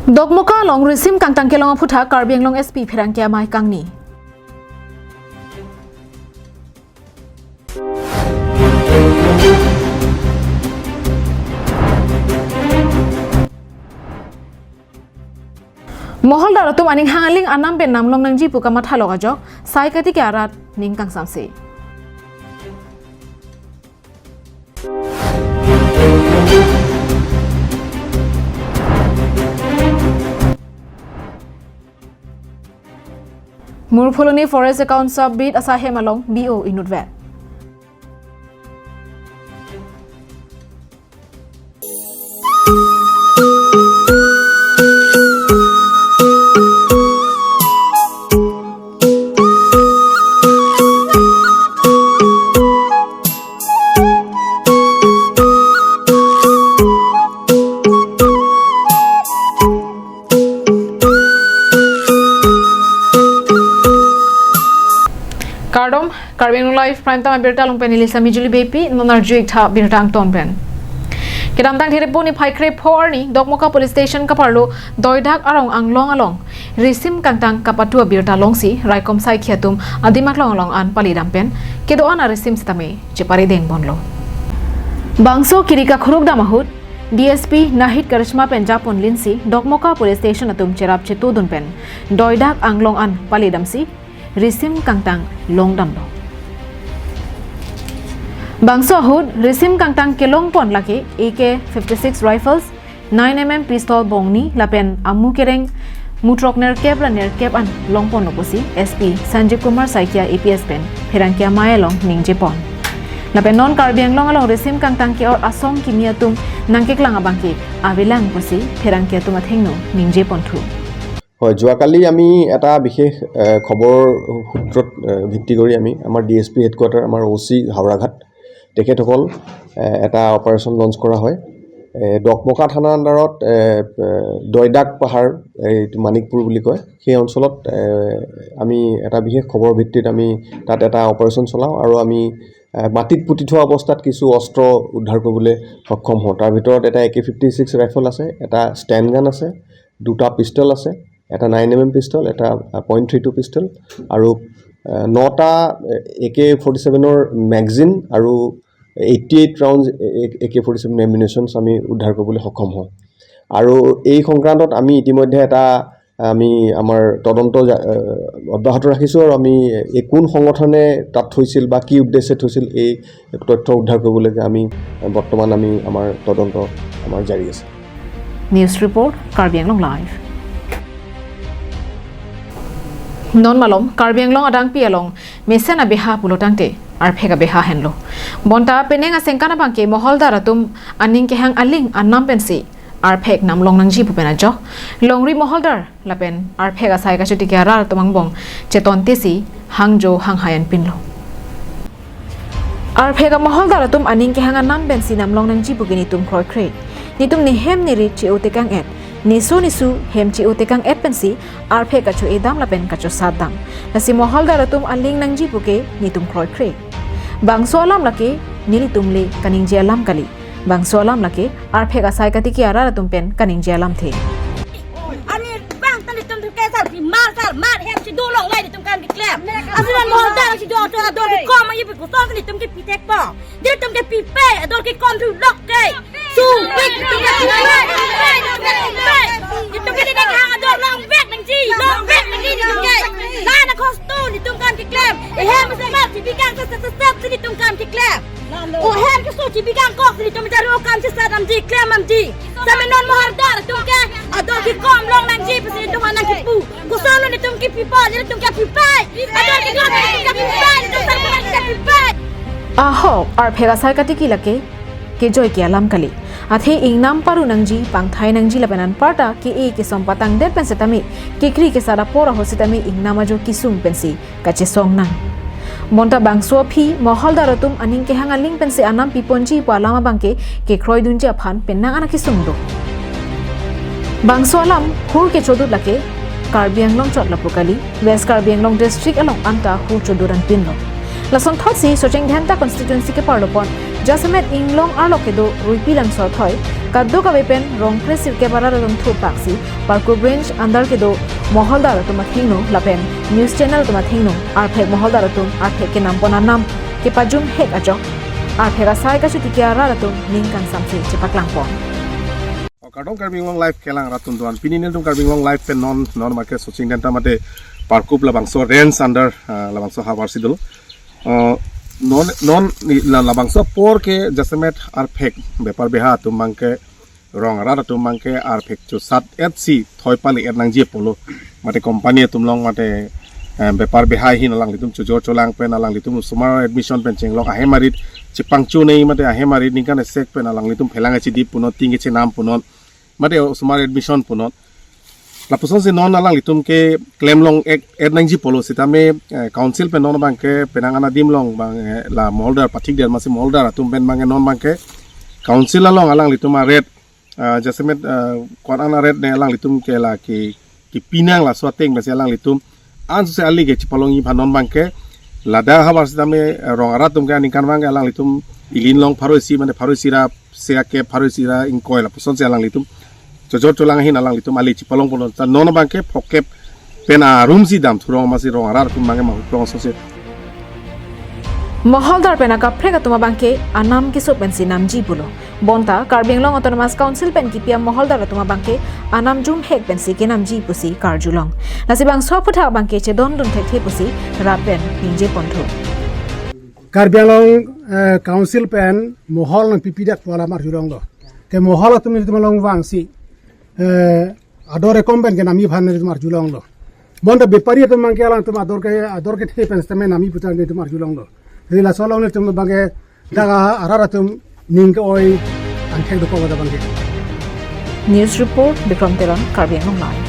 Dogmoka long resim kang tangke long phutha Karbiang long SP phirang kya mai kang ni Mohol daratum aning hangaling anam ben nam long nang ji puka matha loga jok sai kati kya rat ning kang samse Murpholoni forest account subbit asahem along BO inutvet Kardom, Karbiang live prime time berta long penilisa mijuli bepi nonarjuik tha birtang ton pen. Kedam tang thire poni phai kre phor ni Dogmoka police station kaparlo doidak arong anglong along resim kangtang kapatua birta longsi raikom sai khiatum adimak long long an palidam pen kedo ana resim stame chepari deng bonlo. Bangso kirika khuruk damahut DSP Nahid Karishma Penjapon Linsi Dogmoka police station atum cherap chetudun pen doidak anglong an palidamsi Resim kangtang longdam lo. Bangso hud resim kangtang kelong pon laki AK-56 rifles 9mm pistol bongni lapen amu kereng mutrok nerkep la nerkep an longpon loposi SP Sanjay Kumar Saikia APS pen herangkia maelong ningje pon. Lapen non Karbiang long along resim kangtang ki or asom kimiatum nangkek lang abangki avilang posi herangkia tumathengno ningje pon thu. হয় যোৱাকালি আমি এটা বিশেষ খবৰ সূত্ৰত ভিত্তি কৰি আমি আমাৰ ডিএসপি হেডকোৱাৰ্টাৰ আমাৰ ওসি হাওৰাঘাট তেখেতসকল এটা অপাৰেশ্যন লঞ্চ কৰা হয় ডকমকা থানা আণ্ডাৰত দয়দাক পাহাৰ এই মানিকপুৰ বুলি কয় সেই অঞ্চলত আমি এটা বিশেষ খবৰ ভিত্তিত আমি তাত এটা অপাৰেশ্যন চলাওঁ আৰু আমি মাটিত পুতি থোৱা অৱস্থাত কিছু অস্ত্ৰ উদ্ধাৰ কৰিবলৈ সক্ষম হওঁ তাৰ ভিতৰত এটা AK-56 ৰাইফল আছে এটা ষ্টেণ্ড গান আছে দুটা পিষ্টল আছে এটা 9mm পিষ্টল এটা .32 পিষ্টল আৰু 9টা AK-47 ৰ ম্যাগাজিন আৰু 88 ৰাউন্ডস AK-47 এমিনেশনস আমি উদ্ধাৰ কৰিবলৈ সক্ষম হওঁ আৰু এই সংক্ৰান্তত আমি ইতিমধ্যে এটা আমি আমাৰ তদন্ত অব্যাহত ৰাখিছো আৰু আমি কোন সংগঠনে তাত থৈছিল বা কি উদ্দেশ্যে থৈছিল এই তথ্য উদ্ধাৰ কৰিবলৈ আমি বৰ্তমান আমি আমাৰ তদন্ত আমাৰ জাৰি আছে news report Karbiang long live Non malom Karbiang long adang pi along mesena beha pulotangte ar phega beha henlo bonta penenga sengkana bangke mohol daratum aning ke hang aling annam pensi ar phek nam long nangji pupena jo longri mohol dar lapen ar phega sai ka chuti kya rar tomang bong cheton tesi hangjo hang hayan pinlo ar phega mohol daratum aning ke hang annam pensi nam long nangji pugini tum khoi khre nitum ni hem ni ri chi utekang et nisu hem chi utekang et pensi ar phe kachu edam lapen kachu sadam nasi mohol daratum aling nangji puke nitum kroi kre bangso alam lake nilitum le kaning je alam kali bangso alam lake ar phe ga sai kati ki ara ratum pen kaning je alam the ani bang tali tum ke sar bi mar hem chi do long lai tum kan ki klep asiran mohol dar chi do to ki kom ma yibu ko so ni tum ki pitek po dir tum ke pi pe do ki kom tu lok ke su big tum ke tum ke ni hang do long vek nang ji tum ke la na costu ni tum kan ki klep e hem se ma chi bi kan step ni tum kan ki klep o hem ke so chi bi kan kok ni tum ja ro kan chi sadam ji klem am ji sa me non mohol dar tum ke ado ki kom long nang ji pe tum nang ki pu ko so ni tum ki pi pa ni tum ke pi pai ado ki kom ni tum ke pi pai tum sa ma ki pi pai aho ar phe ga sai kati ki lake ke joy ki alam kali athe ingnam paru nangji pangthai nangji labanan parta ki e ke sompatang der pensetami ki kri ke sara pora hositami ingnama jo kisung pensi kache song nang monta bangso phi mohol daratum aning ke hangaling pensi anam piponji palama bangke ke kroi dunja phan penna ana kisung do bangso alam hur ke chodut lake Karbiang long chot lapukali West Karbiang long district along anta hur choduran pinlo lason thosi socheng dhanta constituency ke parlopon jasamet inglong arlokedo ruipilang sot hoy kaddo ka bepen rong presir ke bara rom thu paksi parko branch andar ke do moholdar to mathino lapen news channel to mathino ar phe moholdar to ar phe ke nam pona nam ke pajum hek ajo ar phe ga sai ka chuti ke ara to ningkan samse chepaklang pon Kadang karbing long life kelang ratun tuan pini ni tu karbing long life pen non market socing dan tamate parkup labangso range under labangso habar sidul non labangso por ke jasemet arpek bepar beha tu mangke rong rara tu mangke arpek tu sat etsi thoi pali et nang je polo mate company tum long mate bepar beha hin lang litum chujor cholang pen alang litum sumar admission pen chenglong ahe marit chipang chu nei mate ahe marit ni kan sek pen alang litum phelang chi di punot ting che nam punot mate sumar admission punot la puson se non alang litum ke claim long et nang ji polo sitame council pen non bangke penangana dim long bang la molder pathik der masi molder atum pen bangke non bangke council along alang litum red jasemet kwan ana red ne alang litum ke la ki pinang la swateng masi alang litum an se ali ke chipalong i phanon bangke lada habar sitame rong aratum ke aning kan bangke alang litum ilin long pharoisi mane pharosira se ke pharosira in koil la puson se alang litum jojor cholang hin alang litum ali chipalong polon ta non bangke phokep pena room si dam thurong masi rong arar tum mangi ma plong sose moholdar pena ka phrega tuma bangke anam ki so pensi namji bulo bonta Karbinglong Autonomous Council pen ki pia moholdar tuma bangke anam jum hek pensi ke namji pusi karjulong nasibang so phutha bangke che don dun the pusi rapen pinje pontho Karbinglong Council pen mohol nang pipidak wala mar julong do ke mohol tumi tumalong wangsi adore komben ke nami bhan ne mar julong do bonda bepari to mangke alang tum ador ke the pen stame nami putan ne mar julong do rila solong ne tum bange daga araratum ning oi anthek do ko da bange news report Bikram Teran Karbinglong live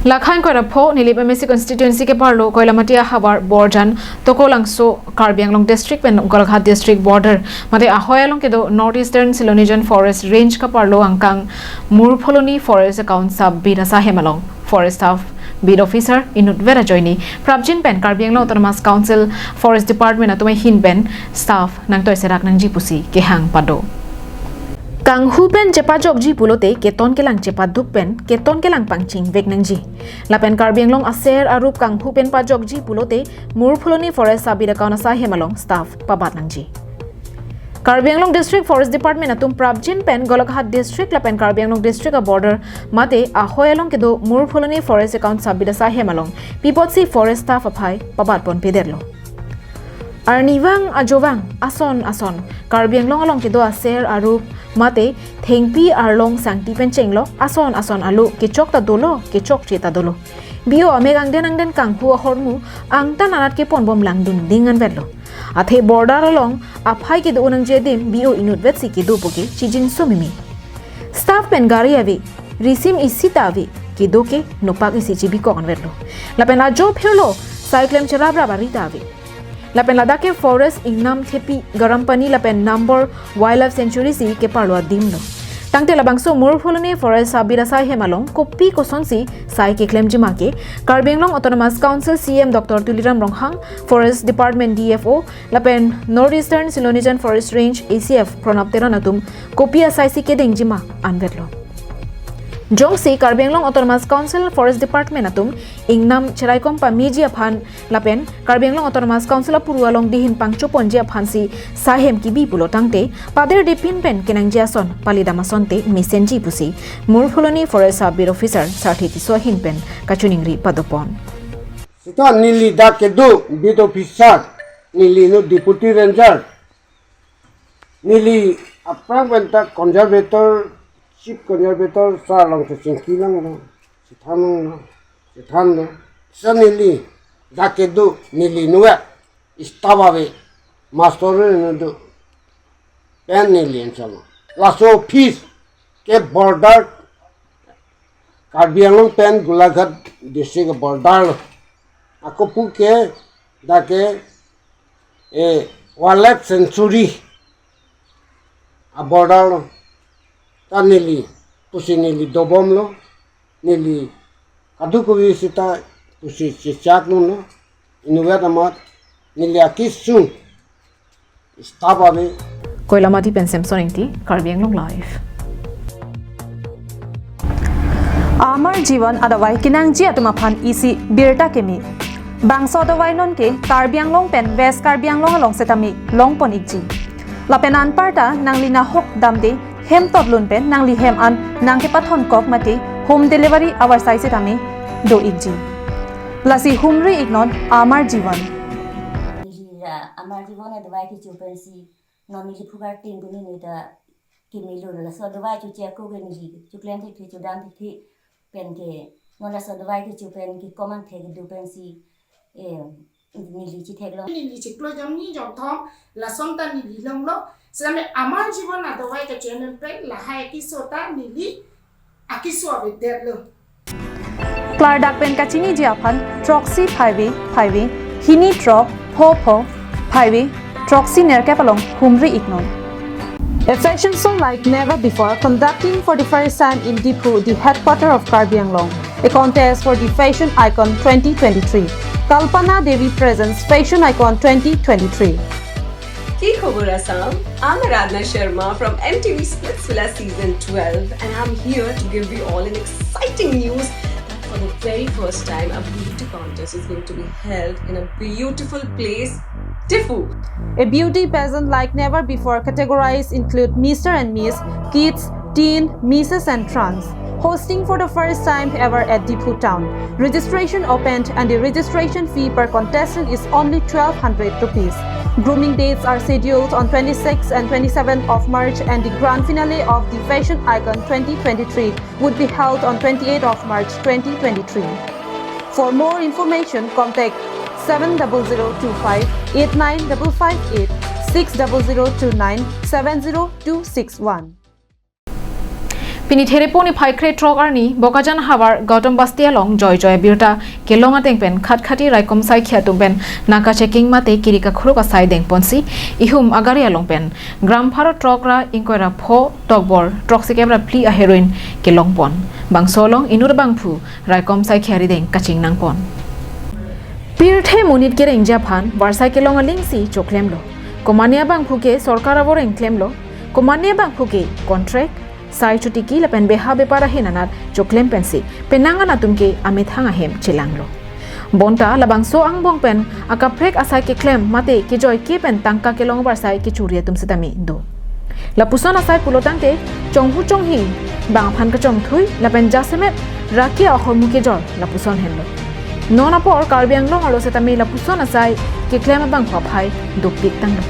Lakhain ko rapho nilip MSC constituency ke parlo koilamatia habar borjan tokolangso Karbinglong district pen Golaghat district border mate ahoyalong ke do northeastern Silonijan forest range ka parlo angkang murpholoni forest account sub birasa hemalong forest staff bid officer inut vera joini prabjin pen Karbinglong Autonomous Council forest department atumai hin pen staff nang toy serak nang jipusi ke hang pado Kang hupen cepa jogji pulote keton kelang cepa dukpen keton kelang pangching vek nangji lapen Karbinglong aser arup kang hupen pa jogji pulote murpholoni forest sabira kauna sa hemalong staff pabat nangji Karbinglong district forest department atum prabjin pen Golaghat district lapen Karbinglong district a border mate ahoyalong kedo murpholoni forest account sabira sa hemalong pipotsi forest staff aphai pabat pon pederlo Arnivang ajovang ason Karbinglong along kedo aser arup mate thengpi arlong sangti pen chenglo ason alu kechok ta dolo kechok cheta dolo bio amegang den kanghu hormu angtan anat ke pon bom langdung dingan verlo athe border along aphai ke donang jedim bio inut vet si ke do poke chijin somimi staff pen gari ave risim isitavi ke do ke nopak isi chibi ko anverlo lapen a job hirlo cyclem charabra barita ave lapen ladake forest ingnam thepi garam pani lapen number wildlife sanctuary si ke parwa dimlo tangte labangso murpholoni forest sabira sai hemalong kopi kosonsi sai ke claim jima ke Karbinglong Autonomous Council CM Dr Tuliram Ronghang forest department DFO lapen northeastern Silonijan forest range ACF pronap teranatum kopi asai si ke dengjima anverlo Jongsi Karbinglong Autonomous Council Forest Department atum ingnam cheraikom pamiji aphan lapen Karbinglong Autonomous Council apurualong dihin pangcho ponje aphansi sahem ki bi pulo tangte pader depin pen kenangji ason palidamason te mesenji pusi murpholoni forest sub officer sarthi tisohin pen kachuningri padopon Sita nili da kedu bid officer nili no deputy ranger nili aprang benta conservator chief conservator sa long se singki lang no sithan no sanili dakedu nili nuwa istababe master no do pen nili ensama laso fees ke border Karbinglong pen Golaghat district border ako puke dake wildlife sanctuary a border ta nili pusi nili dobom lo nili kadu ko visita pusi chichak no inuwa tamat nili akisun staff ave Koilamati pensem soningti Karbi Anglong Live. Amar Jivan adawai kinang ji atumaphan isi birta kemi bangso adawai non ke Karbi Anglong pen West Karbi Anglong along setami long pon ikji lapenan parta nanglina hok damde hem toblun pen nangli hem an nangke pathon kok mate home delivery our sai setami do ikji lasi humri ignon Amar Jivan Amar Jivan adawai ki chupensi nomili phugar tin buni ni da kimilo la so adawai chu che ko ge ni chu klen thi chu dan thi pen ke non la so adawai ki chupen ki common the du pensi nili chi thek lo nili chi klo jam ni jok thom la som ta nili long lo same amar jibon na dawai ka channel pe la hai ki sota nili akiso ave der lo Clardak pen kachini jiaphan Troxy 5 hini tro pho 5 Troxy nerkapalong humri ignon A fashion show like never before conducting for the first time in Dipu, the headquarters of Karbi Anglong, a contest for the Fashion Icon 2023. Kalpana Devi presents Fashion Icon 2023. Ki Khobor Assam, I'm Aradhana Sharma from MTV Splitsvilla Season 12 and I'm here to give you all an exciting news that for the very first time a beauty contest is going to be held in a beautiful place, Difu. A beauty pageant like never before categorized include Mr. and Miss, Kids, Teen, Misses and Trans. Hosting for the first time ever at Dipu town. Registration opened and the registration fee per contestant is only 1,200 rupees. Grooming dates are scheduled on 26th and 27th of March and the grand finale of the Fashion Icon 2023 would be held on 28th of March 2023. For more information, contact 70025 89558 60029 70261. Pini thereponi phaikre trok arni bokajan habar Gautam Bastia long joy birta kelonga tengpen khatkhati raikom sai khia tumpen naka checking mate kirika khruka sai dengponsi ihum agari along pen gram pharo trok ra inkoira pho tokbor troxi kebra pli a heroin kelongpon bangsolong inur bangphu raikom sai khiari deng kaching nangpon pirthe munit gereng japhan warsai kelonga lingsi choklemlo komania bangphuke sorkara boreng klemlo komania bangphuke contract sai chuti ki la pen beha bepara hinanat choklem pensi penanga na tumke amit hanga hem chilanglo bonta labangso angbong pen akaprek asai ke claim mate ki joy ki pen tangka ke long bar sai ki churia tum setami do la puson asai pulotante chonghu chonghi bang phan ka chong thui la pen jasemet rakia hormu ke jor la puson henlo nona por Karbi Anglong alo setami la puson asai ke claim bang phai dupik tanglo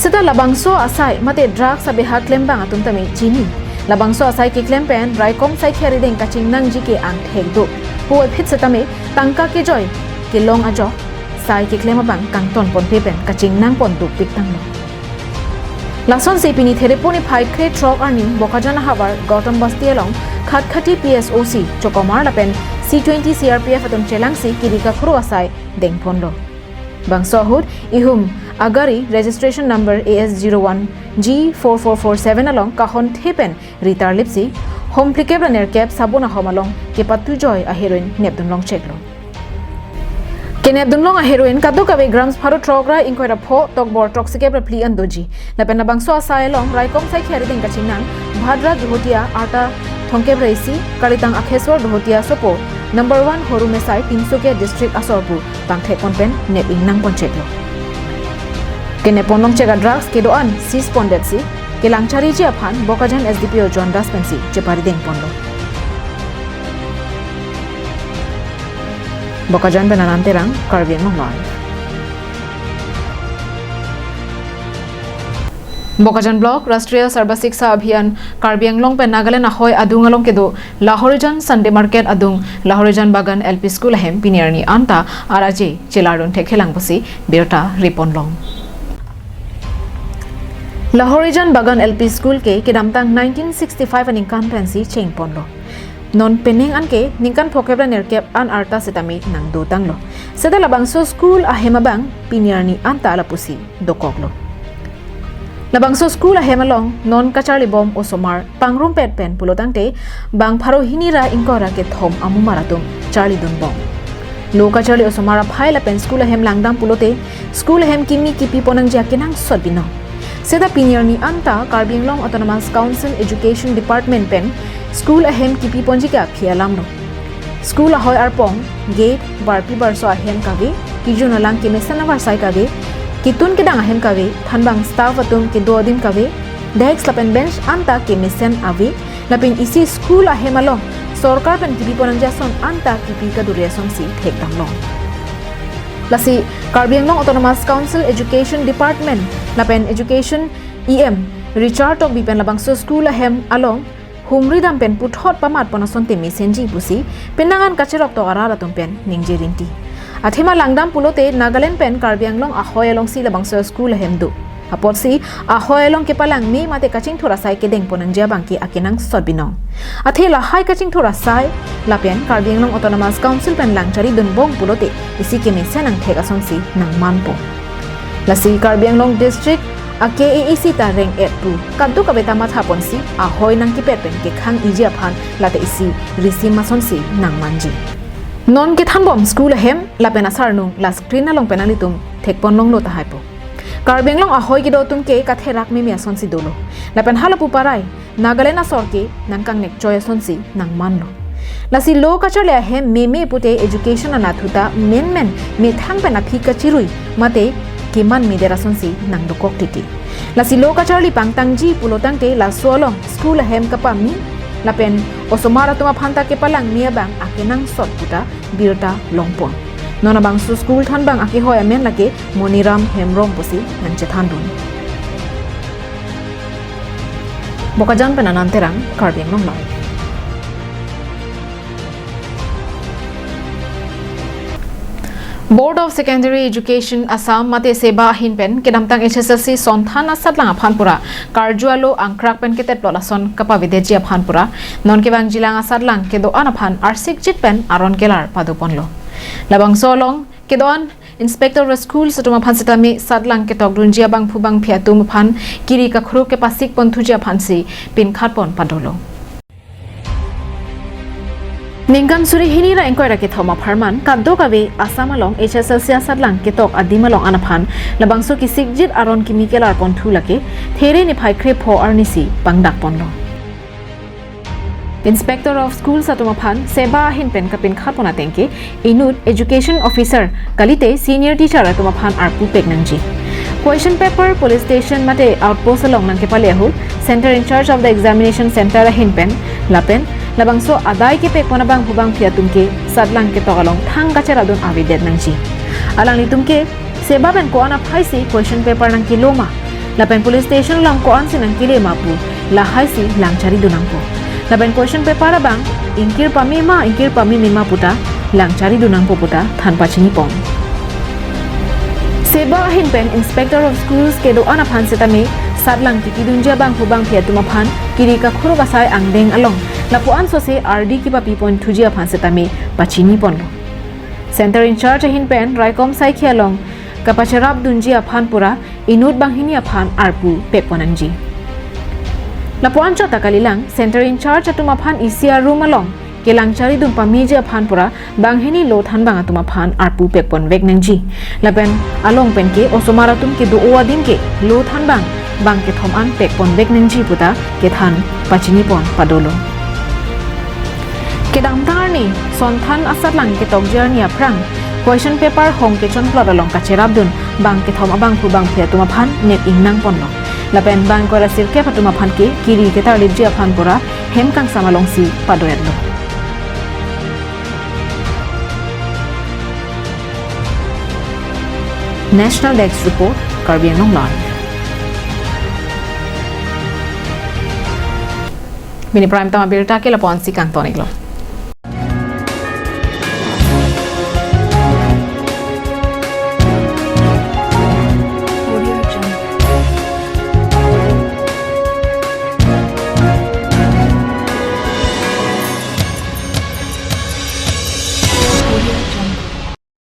Sita labangso asai mate drug sabe ha claim bang atum tami chini labangso asai ki claim pen raikom sai khari deng kaching nang ji ke ang thek do huwa phit setame tangka ke joy ke long ajo sai ki claim bang kang ton pon pe pen kaching nang pon du pik tang lo lason se pini thereponi phai kre trok arni bokajana habar Gautam Bastia long khatkhati PSOC chokomar lapen C20 CRPF atum chelang si kirika khru asai deng pon lo bangso hud ihum agari registration number AS01 G4447 along kahon thepen ritar lipsi home plikebra nerkep sabona homalong ke patu joy a heroin nebdun long cheklo ke nebdun long a heroin kadu kabe grams pharo trogra inkoira pho tokbor toxicebra pli andoji lapena bangso asai long raikom sai khari deng kachinang bhadra dhutia ata thongkebra isi karitang akheswar dhutia sopo number 1 horumesai 300 ke district asorpur bangthe konpen nebing nang pon cheklo Kene ponong chega drugs ke doan sis pondet si ke langchari ji aphan bokajan SDPO John Daspensi chepari deng pondo bokajan benanan terang Karbi Anglong Live bokajan block Rashtriya Sarva Shiksha Abhiyan Karbi Anglong pe Nagaland ahoy adung along kedo Lahorijan Sunday Market adung Lahorijan Bagan LP School hem pinirni anta araje chilarun thekhelang bosi birta ripon long Lahorijan Bagan LP School ke kedamtang 1965 an inkan pensi cheng ponlo non pening an ke ningkan phokebra nerkep an arta setami nang do tanglo seda labangso school ahemabang pinirni anta lapusi dokoklo labangso school ahemalong non kacharli bom osomar pangrum pet pen pulotangte bang pharo hinira inkora ke thom amumaratum charli dun bom loka charli osomara phai la pen school hem langdam pulote school hem kimi kipi ponang ja kinang sodbino seda pinyer ni anta Karbi Anglong Autonomous Council Education Department pen school hem kipi ponjika phialam no school ahoy arpong gate barpi barso ahem kave kijuna lang ki mesana varsai kave kitun kedang ahem kave thanbang staff atum ki dodim kave desk lapen bench anta ki mesen ave lapin isi school ahem along sorkar pen kipi ponang jason anta kipi ka dureson si thek tanglong lasi Karbi Anglong Autonomous Council Education Department lapen education EM Richard tok bipen labang so school ahem along humri dam pen puthot pamat ponason te mesenji pusi penangan kachirok to arara tum pen ningjirinti athema langdam pulote Nagaland pen Karbi Anglong ahoy along si labang so school ahem du apot si ahoy along ke palang mi mate kaching thora sai ke deng ponang ja bangki akinang sodbinong athela hai kaching thora sai lapen Karbi Anglong Autonomous Council pen langchari dun bong pulote isi ke mesen ang theka song si nang manpo lasi Karbi Anglong district a KAC ta reng 8 kaddu kabeta ma thapon si ahoy nang ki pen ke khang ija phan late isi risi mason si nang manji non ke thanbom school hem lapen asar nung la screen along penalitum thekpon long lo ta haipo Karbi Anglong ahoy ki do tum ke kathe rak me ason si dolo lapen halapu parai Nagaland asor ke nangkang nek choy ason si nang manlo lasi lo kachar le hem me pute education anathuta men me thang pen aphi kachirui mate kiman miderason si nang dokok titi lasi lo kachar li pangtangji pulotang te la solong school hem kapami lapen osomara tuma phanta ke palang mia bang akinang sot puta birta longpon nona bang su school than bang aki hoy amen lake Moniram Hemrom pusi nanche thandun bokajan penananterang Karbi Anglong Live Board of Secondary Education Assam mate seba hin pen kedamtang HSLC sonthan asat lang aphanpura karjualo angkrak pen ketet lolason kapa videji aphanpura non kebang jilang asat lang kedo anaphan arsik jit pen aron kelar paduponlo labang solong kedon Inspector of Schools satuma phan setami satlang ketok dunjia bang phubang phiatum phan kiri ka khru ke pasik pon thujia phansi pin khatpon padolo Ningkan suri hini ra engkoi ra ke thoma pharman kaddo kabe Assam along HSLC asatlang ketok adimalong anaphan labangso ki sigjit aron chemical arpon thulake there ni phai khre pho arnisi pangdak ponlo Inspector of Schools satuma phan seba hin pen kapin khatpona tengke inut education officer kalite senior teacher atuma phan arpu pegnangji Question paper police station mate outpost along nang ke pale hu center in charge of the examination center hin pen lapen labangso adai ke pek pona bang hubang phiatum ke sadlang ke togalong thang kachera don avidet nangji alang litum ke seba ben ko ana phaisi question paper nang ki loma lapen police station lang ko an sinang ki le mapu la haisi langchari dunangko lapen question paper bang ingkir pami mima puta langchari dunangko puta than pachini pom seba hin pen Inspector of Schools ke do ana phan setame sadlang ki dunja bang hubang phiatuma phan kiri ka khuru kasai angdeng along lapuan so se RD ki papi point thujia phan setame pachini ponlo center in charge hin pen raikom sai khialong kapacharap dunjia phan pura inut banghini phan arpu peponanji lapuan chota kalilang center in charge atuma phan ECR room along kelangchari dum pamija phan pura banghini lo than bang atuma phan arpu pekpon vegnangji lapen along pen ke osomara tum ke do oadim ke lo than bang ke thom an pekpon vegnangji puta ke than pachini pon padolo kedamtar ni sonthan asatlang ke tokjar ni aprang question paper hong ke chon plot along kacherab dun bang ke thom abang pu bang phia tuma phan net ingnang ponlo lapen bang ko rasir ke patuma phan ke kiri ke tar libji phan pura hem kang samalong si padoyatlo National Desk Report Karbi Anglong Live Bini prime tama birta ke lapon si kang tonik lo